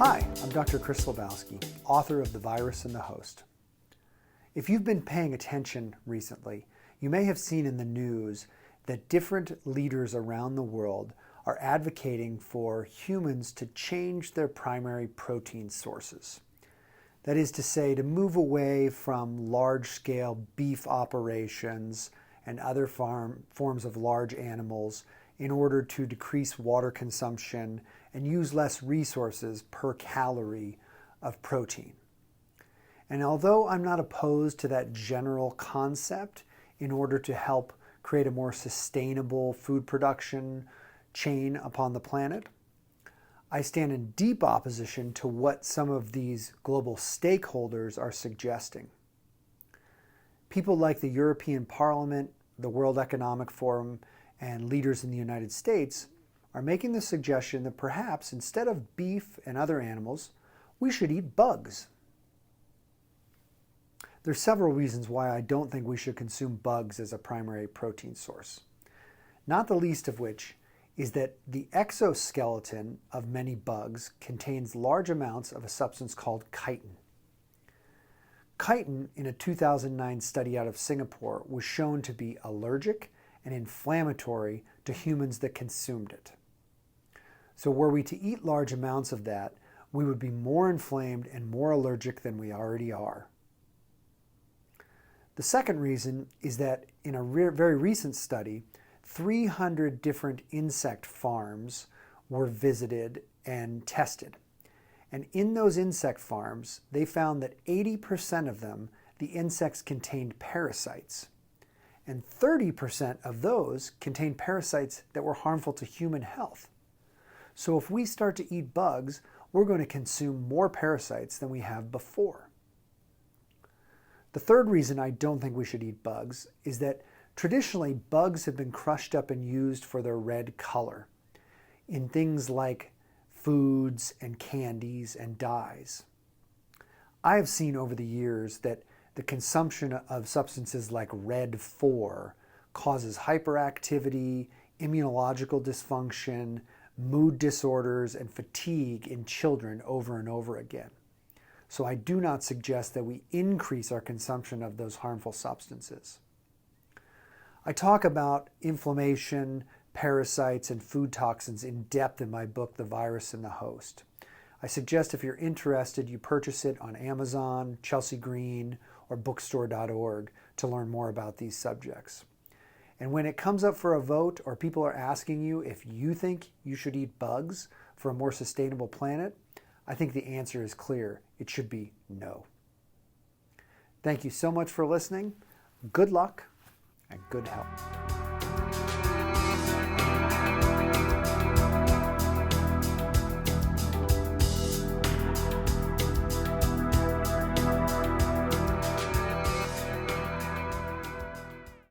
Hi, I'm Dr. Chlebowski, author of The Virus and the Host. If you've been paying attention recently, you may have seen in the news that different leaders around the world are advocating for humans to change their primary protein sources. That is to say, to move away from large-scale beef operations and other forms of large animals in order to decrease water consumption and use less resources per calorie of protein. And although I'm not opposed to that general concept in order to help create a more sustainable food production chain upon the planet, I stand in deep opposition to what some of these global stakeholders are suggesting. People like the European Parliament, the World Economic Forum, and leaders in the United States are making the suggestion that perhaps instead of beef and other animals, we should eat bugs. There's several reasons why I don't think we should consume bugs as a primary protein source. Not the least of which is that the exoskeleton of many bugs contains large amounts of a substance called chitin. Chitin, in a 2009 study out of Singapore, was shown to be allergic and inflammatory to humans that consumed it. So were we to eat large amounts of that, we would be more inflamed and more allergic than we already are. The second reason is that in a very recent study, 300 different insect farms were visited and tested. And in those insect farms, they found that 80% of them, the insects contained parasites. And 30% of those contained parasites that were harmful to human health. So if we start to eat bugs, we're going to consume more parasites than we have before. The third reason I don't think we should eat bugs is that traditionally bugs have been crushed up and used for their red color in things like foods and candies and dyes. I have seen over the years that the consumption of substances like Red 4 causes hyperactivity, immunological dysfunction, mood disorders, and fatigue in children over and over again. So I do not suggest that we increase our consumption of those harmful substances. I talk about inflammation, parasites, and food toxins in depth in my book, The Virus and the Host. I suggest if you're interested, you purchase it on Amazon, Chelsea Green, or bookstore.org to learn more about these subjects. And when it comes up for a vote or people are asking you if you think you should eat bugs for a more sustainable planet, I think the answer is clear. It should be no. Thank you so much for listening. Good luck and good health.